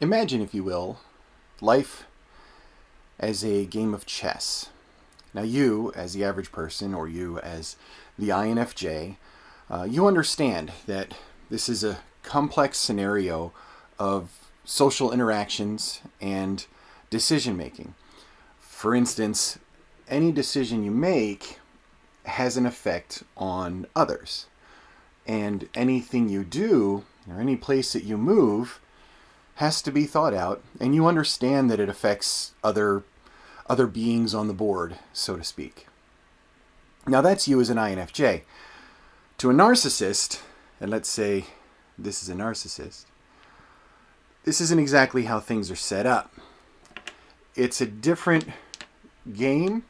Imagine, if you will, life as a game of chess. Now you, as the average person, or you as the INFJ, you understand that this is a complex scenario of social interactions and decision making. For instance, any decision you make has an effect on others. And anything you do, or any place that you move, has to be thought out, and you understand that it affects other beings on the board, so to speak. Now that's you as an INFJ. To a narcissist, and let's say this is a narcissist, this isn't exactly how things are set up. It's a different game,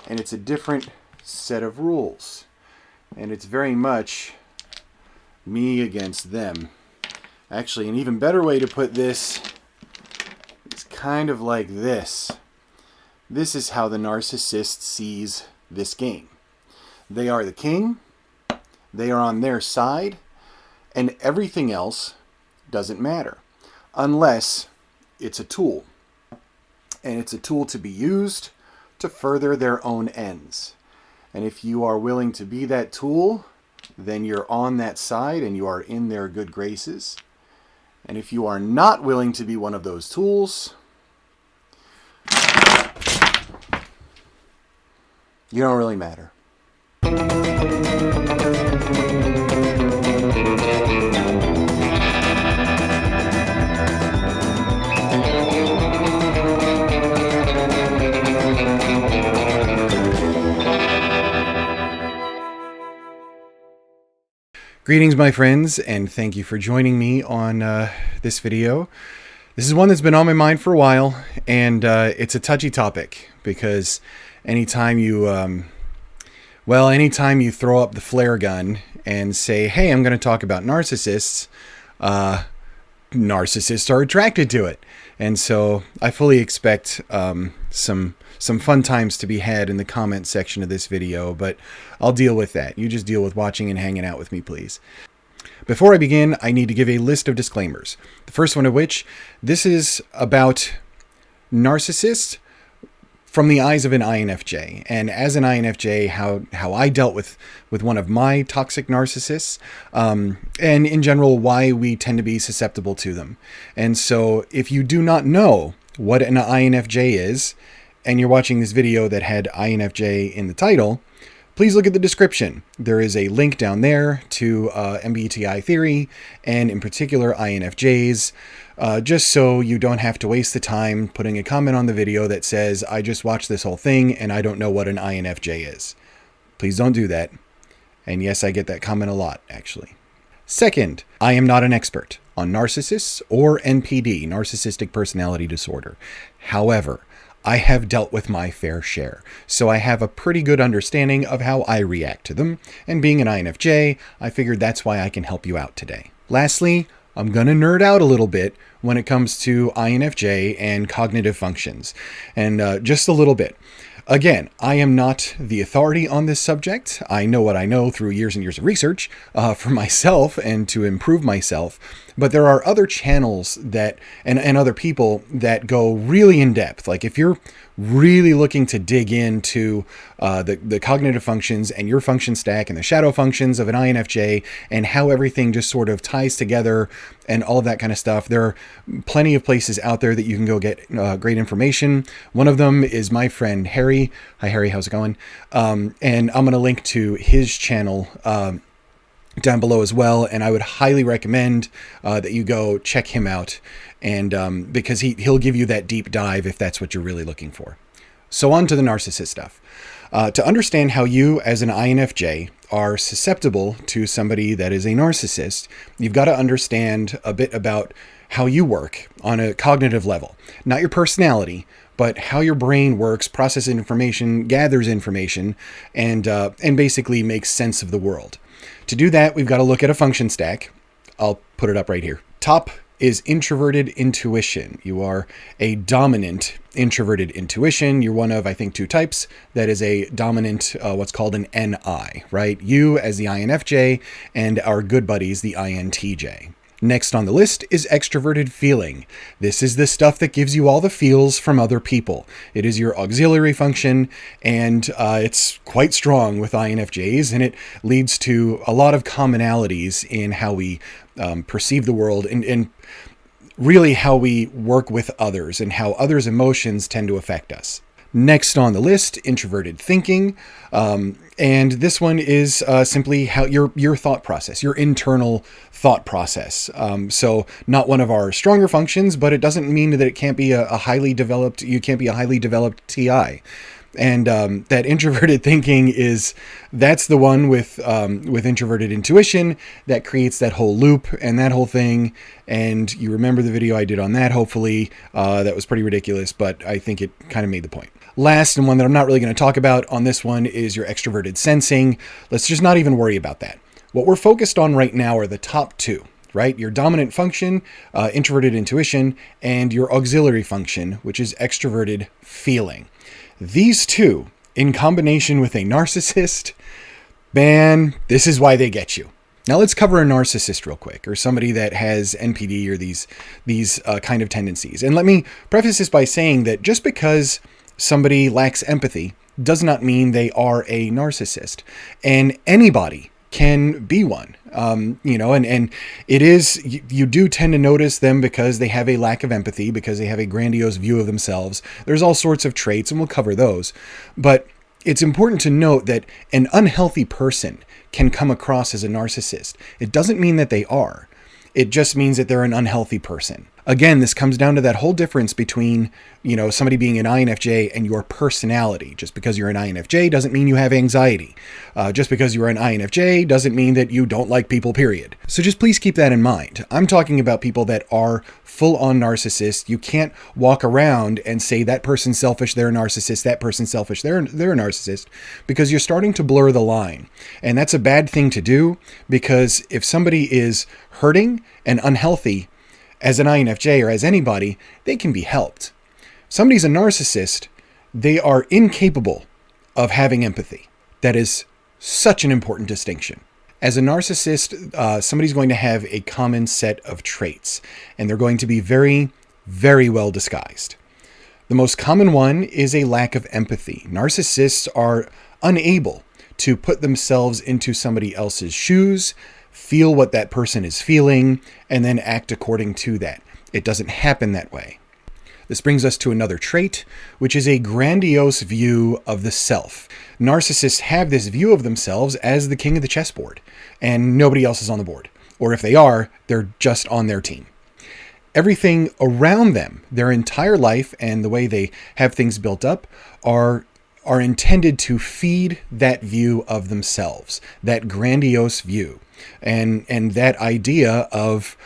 and it's a different set of rules. And it's very much me against them. Actually, an even better way to put this is kind of like this. This is how the narcissist sees this game. They are the king, they are on their side, and everything else doesn't matter. Unless it's a tool. And it's a tool to be used to further their own ends. And if you are willing to be that tool, then you're on that side and you are in their good graces. And if you are not willing to be one of those tools, you don't really matter. Greetings, my friends, and thank you for joining me on this video. This is one that's been on my mind for a while, and it's a touchy topic because anytime you throw up the flare gun and say, hey, I'm going to talk about narcissists, narcissists are attracted to it. And so I fully expect some fun times to be had in the comment section of this video, but I'll deal with that. You just deal with watching and hanging out with me, please. Before I begin, I need to give a list of disclaimers. The first one of which, this is about narcissists from the eyes of an INFJ. And as an INFJ, how I dealt with one of my toxic narcissists, and in general, why we tend to be susceptible to them. And so if you do not know what an INFJ is, and you're watching this video that had INFJ in the title, please look at the description. There is a link down there to MBTI theory, and in particular INFJs, just so you don't have to waste the time putting a comment on the video that says, I just watched this whole thing and I don't know what an INFJ is. Please don't do that. And yes, I get that comment a lot, actually. Second, I am not an expert on narcissists or NPD, narcissistic personality disorder. However, I have dealt with my fair share, so I have a pretty good understanding of how I react to them, and being an INFJ, I figured that's why I can help you out today. Lastly, I'm going to nerd out a little bit when it comes to INFJ and cognitive functions, and just a little bit. Again, I am not the authority on this subject. I know what I know through years and years of research for myself and to improve myself. But there are other channels that and other people that go really in depth. Like if you're really looking to dig into the cognitive functions and your function stack and the shadow functions of an INFJ and how everything just sort of ties together and all of that kind of stuff, there are plenty of places out there that you can go get great information. One of them is my friend Harry. Hi Harry, how's it going? And I'm going to link to his channel down below as well, and I would highly recommend that you go check him out, and because he'll give you that deep dive if that's what you're really looking for. So on to the narcissist stuff. To understand how you as an INFJ are susceptible to somebody that is a narcissist, you've got to understand a bit about how you work on a cognitive level. Not your personality, but how your brain works, processes information, gathers information, and basically makes sense of the world. To do that, we've got to look at a function stack. I'll put it up right here. Top is Introverted Intuition. You are a dominant Introverted Intuition. You're one of, I think, two types. That is a dominant, what's called an NI, right? You as the INFJ and our good buddies, the INTJ. Next on the list is extroverted feeling. This is the stuff that gives you all the feels from other people. It is your auxiliary function, and it's quite strong with INFJs, and it leads to a lot of commonalities in how we perceive the world and really how we work with others and how others' emotions tend to affect us. Next on the list, introverted thinking. And this one is simply how your thought process, your internal thought process. So not one of our stronger functions, but it doesn't mean that it can't be a highly developed, you can't be a highly developed TI. And that introverted thinking that's the one with introverted intuition that creates that whole loop and that whole thing. And you remember the video I did on that, hopefully. That was pretty ridiculous, but I think it kind of made the point. Last, and one that I'm not really going to talk about on this one, is your extroverted sensing. Let's just not even worry about that. What we're focused on right now are the top two, right? Your dominant function, introverted intuition, and your auxiliary function, which is extroverted feeling. These two, in combination with a narcissist, man, this is why they get you. Now let's cover a narcissist real quick, or somebody that has NPD or these kind of tendencies. And let me preface this by saying that just because somebody lacks empathy does not mean they are a narcissist, and anybody can be one. And it is, you do tend to notice them because they have a lack of empathy, because they have a grandiose view of themselves. There's all sorts of traits, and we'll cover those. But it's important to note that an unhealthy person can come across as a narcissist. It doesn't mean that they are. It just means that they're an unhealthy person. Again, this comes down to that whole difference between, somebody being an INFJ and your personality. Just because you're an INFJ doesn't mean you have anxiety. Just because you're an INFJ doesn't mean that you don't like people, period. So just please keep that in mind. I'm talking about people that are full-on narcissists. You can't walk around and say that person's selfish, they're a narcissist, that person's selfish, they're a narcissist, because you're starting to blur the line. And that's a bad thing to do, because if somebody is hurting and unhealthy, as an INFJ or as anybody, they can be helped. If somebody's a narcissist, they are incapable of having empathy. That is such an important distinction. As a narcissist, somebody's going to have a common set of traits, and they're going to be very, very well disguised. The most common one is a lack of empathy. Narcissists are unable to put themselves into somebody else's shoes, feel what that person is feeling, and then act according to that. It doesn't happen that way. This brings us to another trait, which is a grandiose view of the self. Narcissists have this view of themselves as the king of the chessboard, and nobody else is on the board. Or if they are, they're just on their team. Everything around them, their entire life and the way they have things built up, are intended to feed that view of themselves, that grandiose view, and that idea of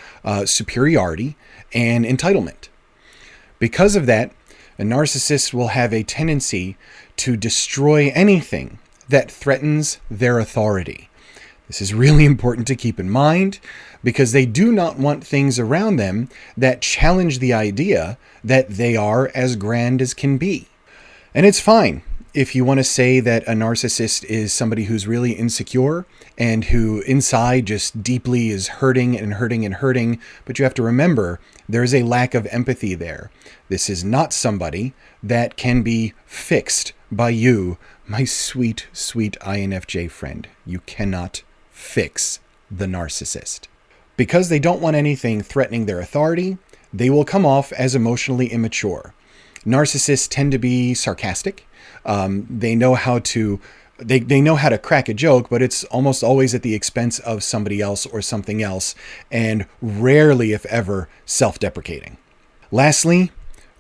superiority and entitlement. Because of that, a narcissist will have a tendency to destroy anything that threatens their authority. This is really important to keep in mind, because they do not want things around them that challenge the idea that they are as grand as can be. And it's fine if you want to say that a narcissist is somebody who's really insecure and who inside just deeply is hurting and hurting and hurting, but you have to remember there's a lack of empathy there. This is not somebody that can be fixed by you, my sweet, sweet INFJ friend. You cannot fix the narcissist. Because they don't want anything threatening their authority, they will come off as emotionally immature. Narcissists tend to be sarcastic. They know how to crack a joke, but it's almost always at the expense of somebody else or something else, and rarely, if ever, self-deprecating. Lastly,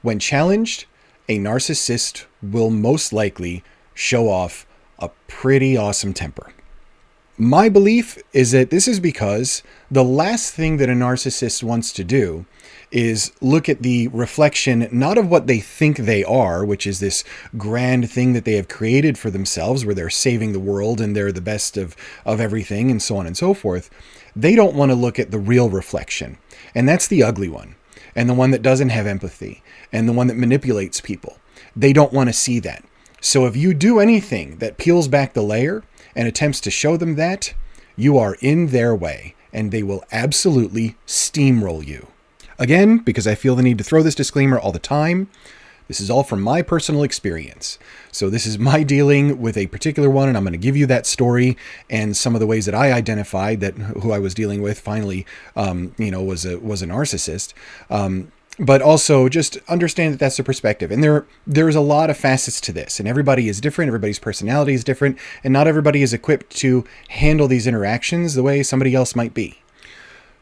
when challenged, a narcissist will most likely show off a pretty awesome temper. My belief is that this is because the last thing that a narcissist wants to do is look at the reflection, not of what they think they are, which is this grand thing that they have created for themselves, where they're saving the world and they're the best of everything and so on and so forth. They don't want to look at the real reflection. And that's the ugly one, and the one that doesn't have empathy, and the one that manipulates people. They don't want to see that. So if you do anything that peels back the layer and attempts to show them that, you are in their way. and they will absolutely steamroll you. Again, because I feel the need to throw this disclaimer all the time, this is all from my personal experience. So this is my dealing with a particular one, and I'm going to give you that story and some of the ways that I identified that who I was dealing with finally, was a narcissist. But also just understand that that's the perspective. And there's a lot of facets to this, and everybody is different. Everybody's personality is different, and not everybody is equipped to handle these interactions the way somebody else might be.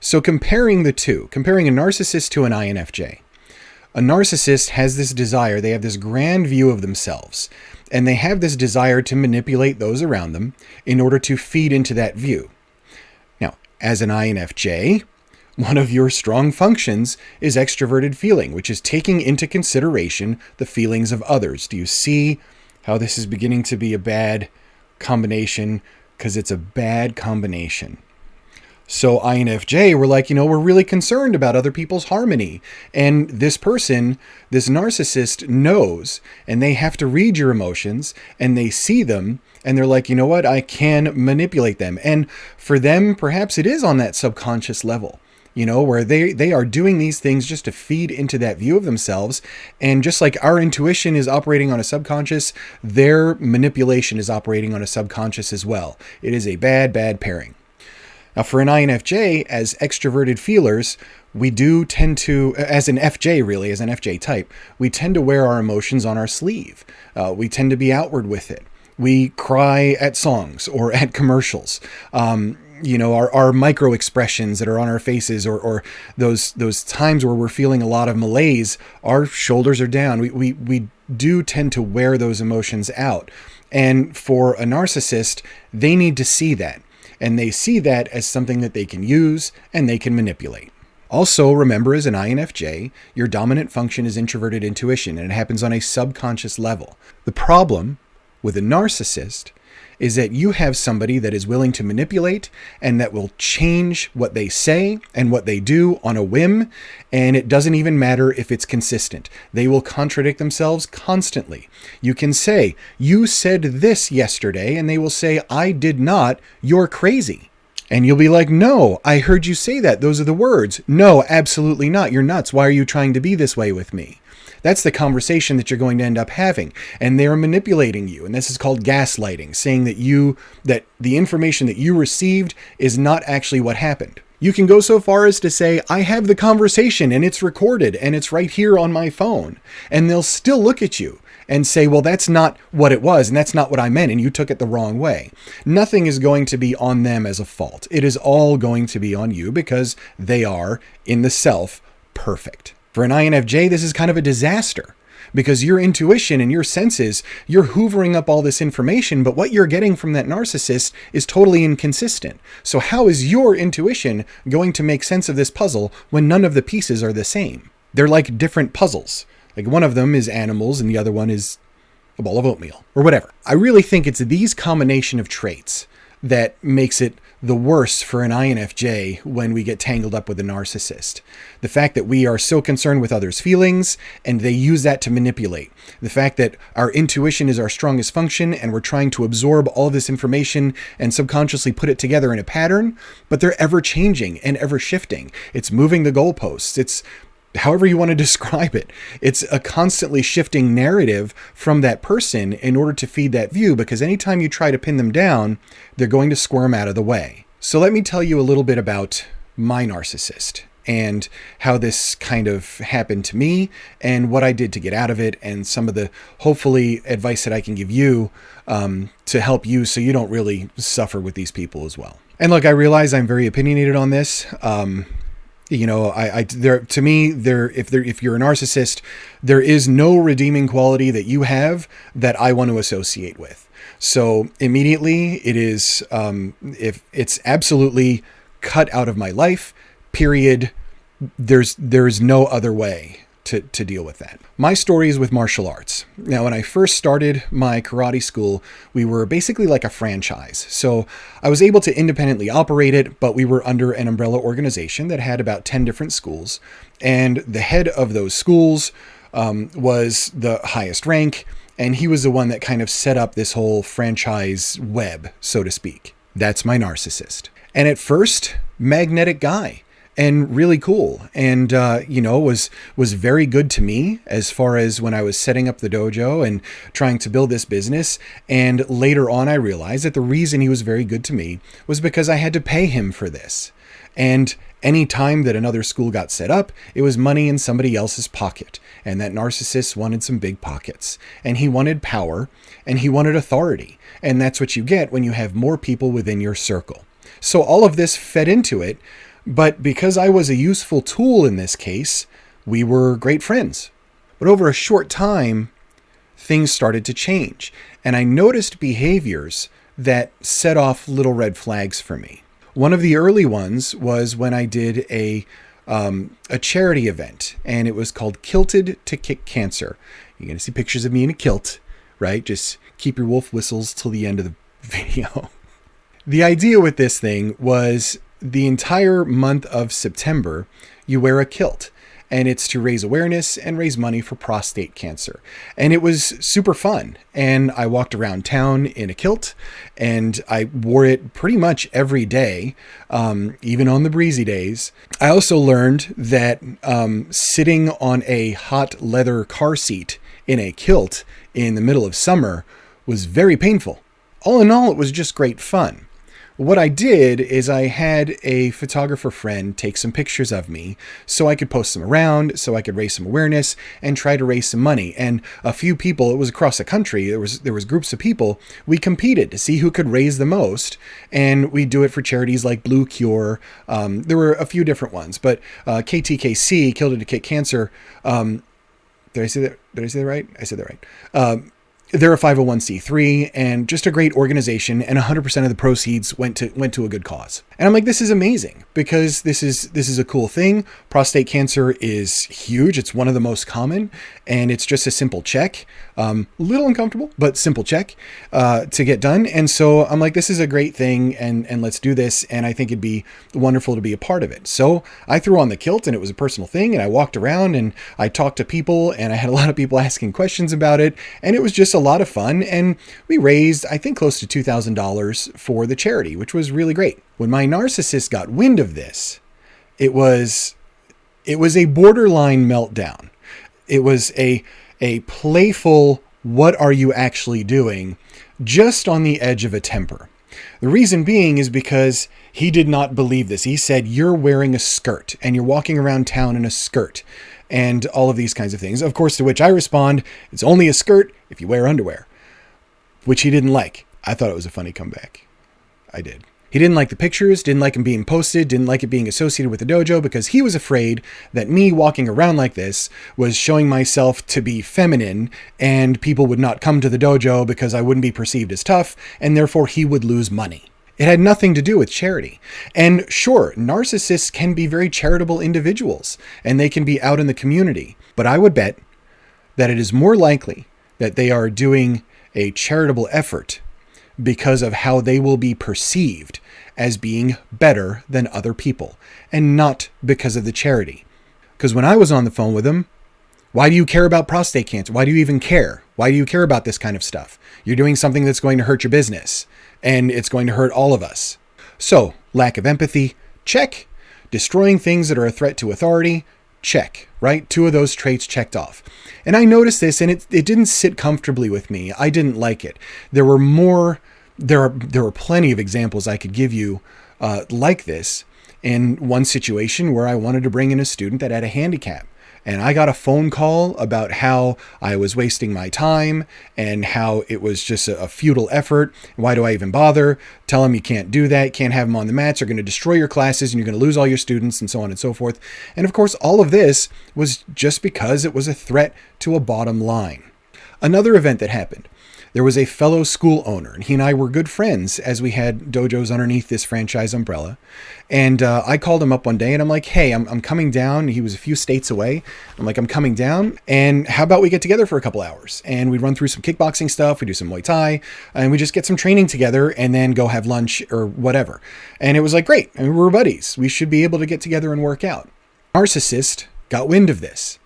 So comparing the two, comparing a narcissist to an INFJ. A narcissist has this desire, they have this grand view of themselves, and they have this desire to manipulate those around them in order to feed into that view. Now, as an INFJ, one of your strong functions is extroverted feeling, which is taking into consideration the feelings of others. Do you see how this is beginning to be a bad combination? Because it's a bad combination. So INFJ, we're like, we're really concerned about other people's harmony. And this person, this narcissist knows, and they have to read your emotions, and they see them, and they're like, you know what, I can manipulate them. And for them, perhaps it is on that subconscious level, where they are doing these things just to feed into that view of themselves. And just like our intuition is operating on a subconscious, their manipulation is operating on a subconscious as well. It is a bad, bad pairing. Now, for an INFJ, as extroverted feelers, we do tend to, as an FJ type, we tend to wear our emotions on our sleeve. We tend to be outward with it. We cry at songs or at commercials. Our micro expressions that are on our faces, or those times where we're feeling a lot of malaise, our shoulders are down. We do tend to wear those emotions out. And for a narcissist, they need to see that. And they see that as something that they can use and they can manipulate. Also, remember, as an INFJ, your dominant function is introverted intuition, and it happens on a subconscious level. The problem with a narcissist is that you have somebody that is willing to manipulate and that will change what they say and what they do on a whim, and it doesn't even matter if it's consistent. They will contradict themselves constantly. You can say, you said this yesterday, and they will say, I did not, you're crazy. And you'll be like, no, I heard you say that. Those are the words. No, absolutely not. You're nuts. Why are you trying to be this way with me? That's the conversation that you're going to end up having. And they're manipulating you. And this is called gaslighting, saying that the information that you received is not actually what happened. You can go so far as to say, I have the conversation and it's recorded and it's right here on my phone. And they'll still look at you and say, well, that's not what it was, and that's not what I meant, and you took it the wrong way. Nothing is going to be on them as a fault. It is all going to be on you because they are, in the self, perfect. For an INFJ, this is kind of a disaster because your intuition and your senses, you're hoovering up all this information, but what you're getting from that narcissist is totally inconsistent. So how is your intuition going to make sense of this puzzle when none of the pieces are the same? They're like different puzzles. Like one of them is animals and the other one is a bowl of oatmeal or whatever. I really think it's these combination of traits that makes it the worst for an INFJ when we get tangled up with a narcissist. The fact that we are so concerned with others' feelings and they use that to manipulate. The fact that our intuition is our strongest function and we're trying to absorb all this information and subconsciously put it together in a pattern, but they're ever changing and ever shifting. It's moving the goalposts. It's however you want to describe it. It's a constantly shifting narrative from that person in order to feed that view, because anytime you try to pin them down, they're going to squirm out of the way. So let me tell you a little bit about my narcissist and how this kind of happened to me and what I did to get out of it and some of the, hopefully, advice that I can give you to help you so you don't really suffer with these people as well. And look, I realize I'm very opinionated on this. If you're a narcissist, there is no redeeming quality that you have that I want to associate with. So immediately it is, if it's absolutely cut out of my life, period. There's no other way to deal with that. My story is with martial arts. Now, when I first started my karate school, we were basically like a franchise. So I was able to independently operate it, but we were under an umbrella organization that had about 10 different schools. And the head of those schools was the highest rank, and he was the one that kind of set up this whole franchise web, so to speak. That's my narcissist. And at first, magnetic guy and really cool. And, was very good to me as far as when I was setting up the dojo and trying to build this business. And later on, I realized that the reason he was very good to me was because I had to pay him for this. And any time that another school got set up, it was money in somebody else's pocket. And that narcissist wanted some big pockets. And he wanted power and he wanted authority. And that's what you get when you have more people within your circle. So all of this fed into it. But because I was a useful tool in this case, we were great friends. But over a short time, things started to change. And I noticed behaviors that set off little red flags for me. One of the early ones was when I did a charity event, and it was called Kilted to Kick Cancer. You're going to see pictures of me in a kilt, right? Just keep your wolf whistles till the end of the video. The idea with this thing was the entire month of September, you wear a kilt. And it's to raise awareness and raise money for prostate cancer. And it was super fun. And I walked around town in a kilt, and I wore it pretty much every day, even on the breezy days. I also learned that sitting on a hot leather car seat in a kilt in the middle of summer was very painful. All in all, it was just great fun. What I did is I had a photographer friend take some pictures of me so I could post them around, so I could raise some awareness and try to raise some money. And a few people, it was across the country, there was groups of people, we competed to see who could raise the most. And we do it for charities like Blue Cure. There were a few different ones, but KTKC, Killed to Kick Cancer. Did I say that right? I said that right. They're a 501c3 and just a great organization, and 100% of the proceeds went to a good cause. And I'm like, this is amazing because this is a cool thing. Prostate cancer is huge. It's one of the most common, and it's just a simple check. A little uncomfortable, but simple check to get done. And so I'm like, this is a great thing, and let's do this. And I think it'd be wonderful to be a part of it. So I threw on the kilt, and it was a personal thing, and I walked around and I talked to people, and I had a lot of people asking questions about it, and it was just a lot of fun. And we raised, I think, close to $2,000 for the charity, which was really great. When my narcissist got wind of this, it was a borderline meltdown. It was a playful, what are you actually doing, just on the edge of a temper. The reason being is because he did not believe this. He said, you're wearing a skirt and you're walking around town in a skirt and all of these kinds of things. Of course, to which I respond, it's only a skirt if you wear underwear, which he didn't like. I thought it was a funny comeback. I did. He didn't like the pictures, didn't like them being posted, didn't like it being associated with the dojo because he was afraid that me walking around like this was showing myself to be feminine and people would not come to the dojo because I wouldn't be perceived as tough and therefore he would lose money. It had nothing to do with charity. And sure, narcissists can be very charitable individuals and they can be out in the community. But I would bet that it is more likely that they are doing a charitable effort because of how they will be perceived as being better than other people and not because of the charity. Because when I was on the phone with them, why do you care about prostate cancer? Why do you even care? Why do you care about this kind of stuff? You're doing something that's going to hurt your business and it's going to hurt all of us. So, lack of empathy, check. Destroying things that are a threat to authority, check, right? 2 of those traits checked off. And I noticed this and it didn't sit comfortably with me. I didn't like it. There were plenty of examples I could give you like this. In one situation where I wanted to bring in a student that had a handicap. And I got a phone call about how I was wasting my time and how it was just a futile effort. Why do I even bother? Tell them you can't do that. Can't have them on the mats. They're going to destroy your classes and you're going to lose all your students and so on and so forth. And of course, all of this was just because it was a threat to a bottom line. Another event that happened. There was a fellow school owner, and he and I were good friends as we had dojos underneath this franchise umbrella. And I called him up one day, and I'm like, hey, I'm coming down. He was a few states away. I'm like, I'm coming down, and how about we get together for a couple hours? And we run through some kickboxing stuff, we do some Muay Thai, and we just get some training together, and then go have lunch or whatever. And it was like, great, I mean, we're buddies. We should be able to get together and work out. Narcissist got wind of this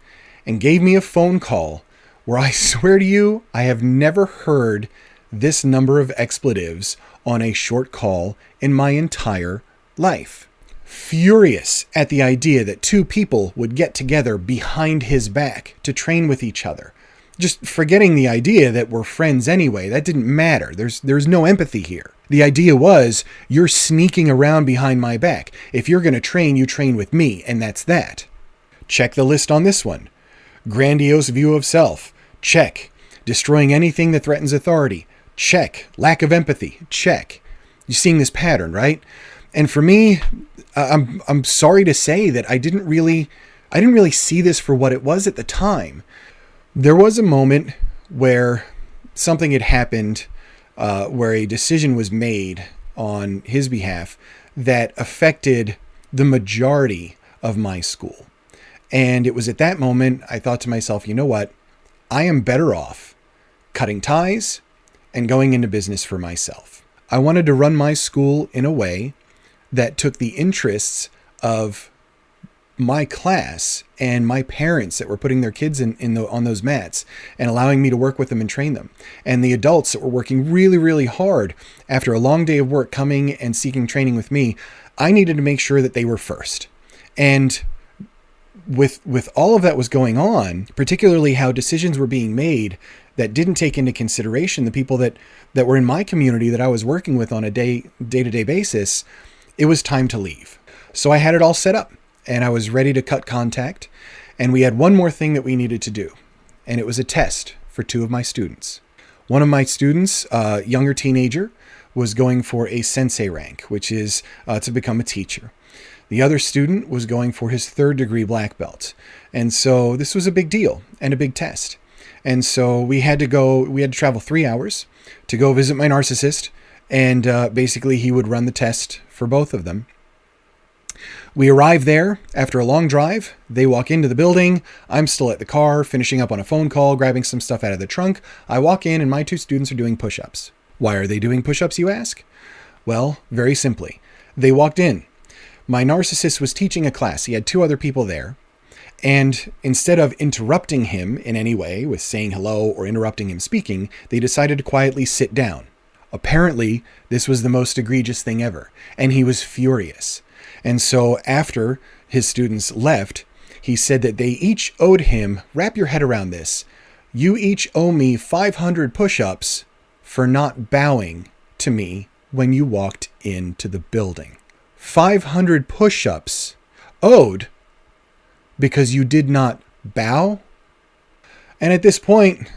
and gave me a phone call where I swear to you, I have never heard this number of expletives on a short call in my entire life. furious at the idea that two people would get together behind his back to train with each other. Just forgetting the idea that we're friends anyway. That didn't matter. There's no empathy here. The idea was, you're sneaking around behind my back. If you're going to train, you train with me, and that's that. Check the list on this one. Grandiose view of self. Check. Destroying anything that threatens authority. Check. Lack of empathy. Check. You're seeing this pattern, right? And for me, I'm sorry to say that I didn't really see this for what it was at the time. There was a moment where something had happened, where a decision was made on his behalf that affected the majority of my school. And it was at that moment I thought to myself, you know what? I am better off cutting ties and going into business for myself. I wanted to run my school in a way that took the interests of my class and my parents that were putting their kids on those mats and allowing me to work with them and train them. And the adults that were working really, really hard after a long day of work coming and seeking training with me, I needed to make sure that they were first. And with all of that was going on, particularly how decisions were being made that didn't take into consideration the people that were in my community that I was working with on a day-to-day basis, it was time to leave. So I had it all set up and I was ready to cut contact. And we had one more thing that we needed to do. And it was a test for two of my students. One of my students, a younger teenager, was going for a sensei rank, which is to become a teacher. The other student was going for his 3rd degree black belt. And so this was a big deal and a big test. And so we had to travel 3 hours to go visit my narcissist. And basically he would run the test for both of them. We arrive there after a long drive. They walk into the building. I'm still at the car, finishing up on a phone call, grabbing some stuff out of the trunk. I walk in and my two students are doing push-ups. Why are they doing push-ups, you ask? Well, very simply. They walked in. My narcissist was teaching a class. He had 2 other people there. And instead of interrupting him in any way with saying hello or interrupting him speaking, they decided to quietly sit down. Apparently, this was the most egregious thing ever. And he was furious. And so after his students left, he said that they each owed him, wrap your head around this, you each owe me 500 push-ups for not bowing to me when you walked into the building. 500 push-ups owed because you did not bow? And at this point,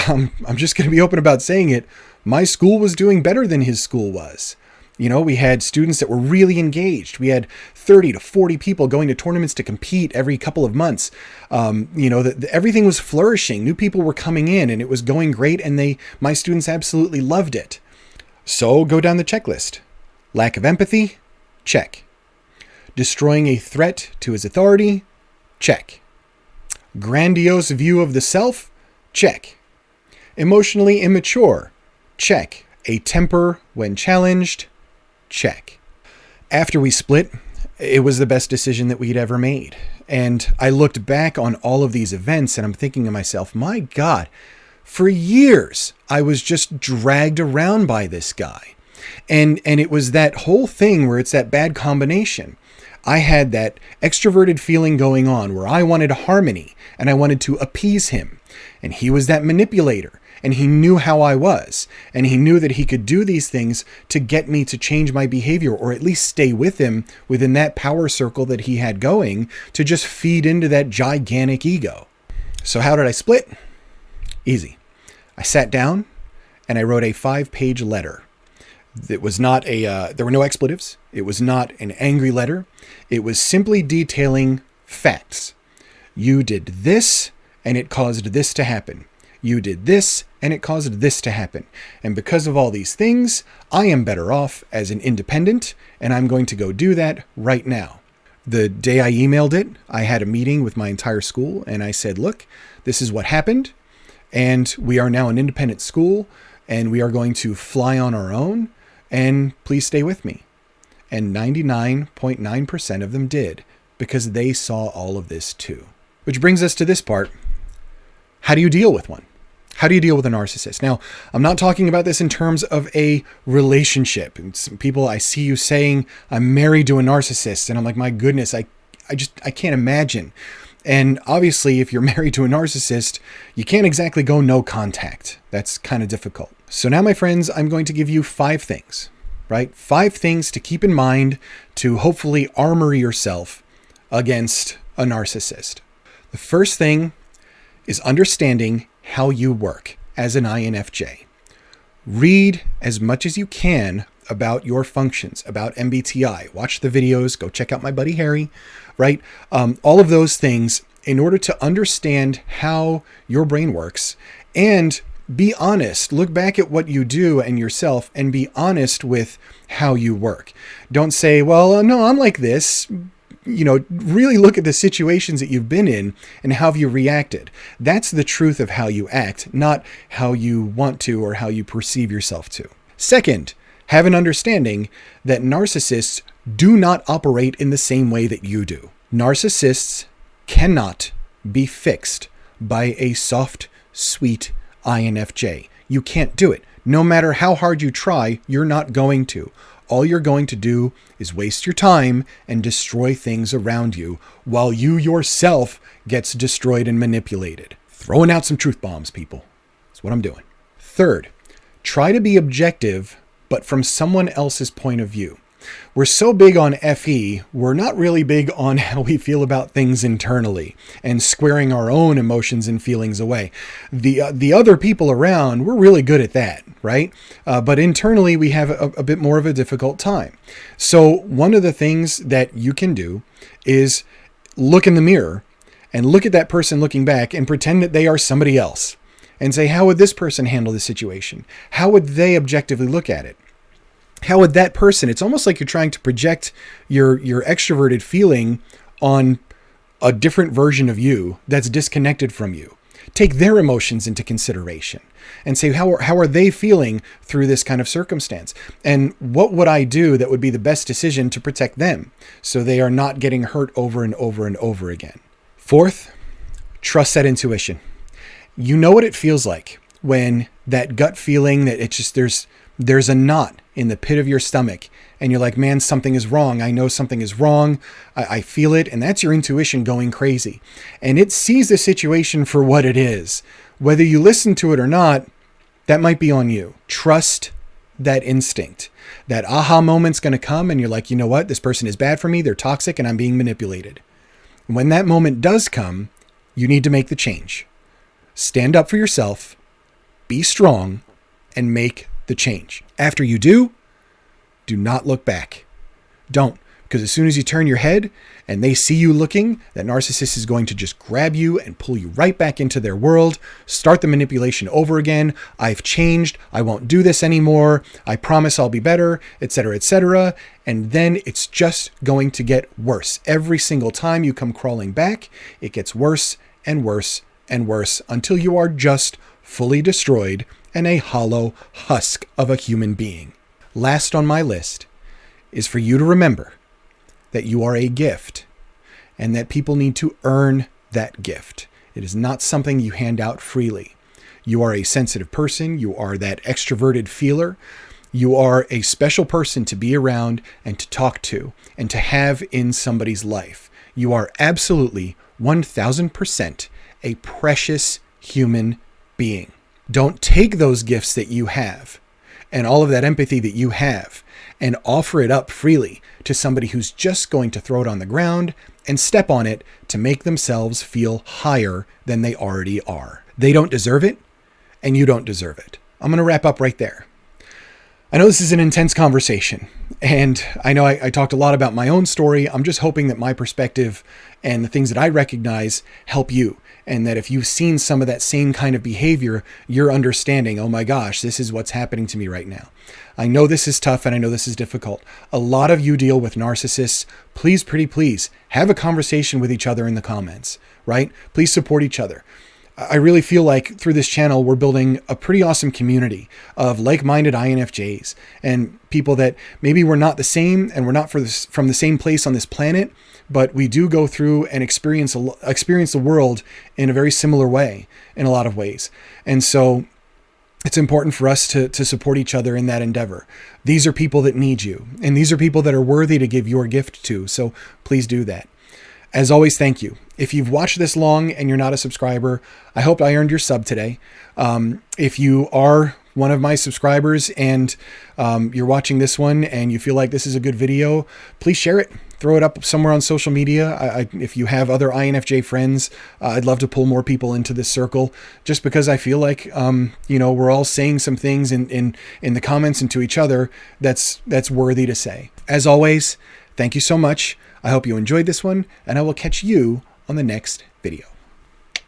I'm just going to be open about saying it, my school was doing better than his school was. You know, we had students that were really engaged. We had 30 to 40 people going to tournaments to compete every couple of months. Everything was flourishing. New people were coming in and it was going great. And my students absolutely loved it. So go down the checklist. Lack of empathy? Check. Destroying a threat to his authority? Check. Grandiose view of the self? Check. Emotionally immature? Check. A temper when challenged? Check. After we split, it was the best decision that we'd ever made. And I looked back on all of these events and I'm thinking to myself, my God, for years, I was just dragged around by this guy. And it was that whole thing where it's that bad combination. I had that extroverted feeling going on where I wanted harmony and I wanted to appease him. And he was that manipulator. And he knew how I was, and he knew that he could do these things to get me to change my behavior or at least stay with him within that power circle that he had going to just feed into that gigantic ego. So how did I split? Easy. I sat down and I wrote a 5-page letter. It was not there were no expletives. It was not an angry letter. It was simply detailing facts. You did this and it caused this to happen. You did this, and it caused this to happen. And because of all these things, I am better off as an independent, and I'm going to go do that right now. The day I emailed it, I had a meeting with my entire school, and I said, look, this is what happened, and we are now an independent school, and we are going to fly on our own, and please stay with me. And 99.9% of them did, because they saw all of this too. Which brings us to this part. How do you deal with one? How do you deal with a narcissist? Now, I'm not talking about this in terms of a relationship. And some people, I see you saying, I'm married to a narcissist. And I'm like, my goodness, I can't imagine. And obviously, if you're married to a narcissist, you can't exactly go no contact. That's kind of difficult. So now, my friends, I'm going to give you 5 things, right? 5 things to keep in mind to hopefully armor yourself against a narcissist. The first thing is understanding how you work as an INFJ. Read as much as you can about your functions, about MBTI. Watch the videos, go check out my buddy Harry, right? All of those things in order to understand how your brain works and be honest. Look back at what you do and yourself and be honest with how you work. Don't say, well, no, I'm like this. Really look at the situations that you've been in and how have you reacted. That's the truth of how you act, not how you want to or how you perceive yourself to. Second, have an understanding that narcissists do not operate in the same way that you do. Narcissists cannot be fixed by a soft, sweet INFJ. You can't do it. No matter how hard you try, you're not going to. All you're going to do is waste your time and destroy things around you while you yourself gets destroyed and manipulated. Throwing out some truth bombs, people. That's what I'm doing. Third, try to be objective, but from someone else's point of view. We're so big on FE, we're not really big on how we feel about things internally and squaring our own emotions and feelings away. The other people around, we're really good at that, right? But internally, we have a bit more of a difficult time. So one of the things that you can do is look in the mirror and look at that person looking back and pretend that they are somebody else and say, how would this person handle the situation? How would they objectively look at it? How would that person, it's almost like you're trying to project your extroverted feeling on a different version of you that's disconnected from you. Take their emotions into consideration and say, how are they feeling through this kind of circumstance? And what would I do that would be the best decision to protect them so they are not getting hurt over and over and over again? Fourth, trust that intuition. You know what it feels like when that gut feeling that it's just there's a knot in the pit of your stomach and you're like, man, something is wrong. I know something is wrong. I feel it. And that's your intuition going crazy. And it sees the situation for what it is. Whether you listen to it or not, that might be on you. Trust that instinct. That aha moment's going to come and you're like, you know what? This person is bad for me. They're toxic and I'm being manipulated. When that moment does come, you need to make the change. Stand up for yourself, be strong, and make the change. After you do not look back. Don't, because as soon as you turn your head and they see you looking, that narcissist is going to just grab you and pull you right back into their world, start the manipulation over again. I've changed. I won't do this anymore. I promise I'll be better, etc., etc. And then it's just going to get worse. Every single time you come crawling back, it gets worse and worse and worse until you are just fully destroyed and a hollow husk of a human being. Last on my list is for you to remember that you are a gift and that people need to earn that gift. It is not something you hand out freely. You are a sensitive person. You are that extroverted feeler. You are a special person to be around and to talk to and to have in somebody's life. You are absolutely 1000% a precious human being. Don't take those gifts that you have and all of that empathy that you have and offer it up freely to somebody who's just going to throw it on the ground and step on it to make themselves feel higher than they already are. They don't deserve it, and you don't deserve it. I'm going to wrap up right there. I know this is an intense conversation, and I know I talked a lot about my own story. I'm just hoping that my perspective and the things that I recognize help you, and that if you've seen some of that same kind of behavior, you're understanding, oh my gosh, this is what's happening to me right now. I know this is tough, and I know this is difficult. A lot of you deal with narcissists. Please, pretty please, have a conversation with each other in the comments, right? Please support each other. I really feel like through this channel, we're building a pretty awesome community of like-minded INFJs and people that maybe we're not the same and we're not from the same place on this planet, but we do go through and experience the world in a very similar way in a lot of ways. And so it's important for us to support each other in that endeavor. These are people that need you, and these are people that are worthy to give your gift to. So please do that. As always, thank you. If you've watched this long and you're not a subscriber, I hope I earned your sub today. If you are one of my subscribers and you're watching this one and you feel like this is a good video, please share it. Throw it up somewhere on social media. If you have other INFJ friends, I'd love to pull more people into this circle, just because I feel like, we're all saying some things in the comments and to each other that's worthy to say. As always, thank you so much. I hope you enjoyed this one, and I will catch you on the next video.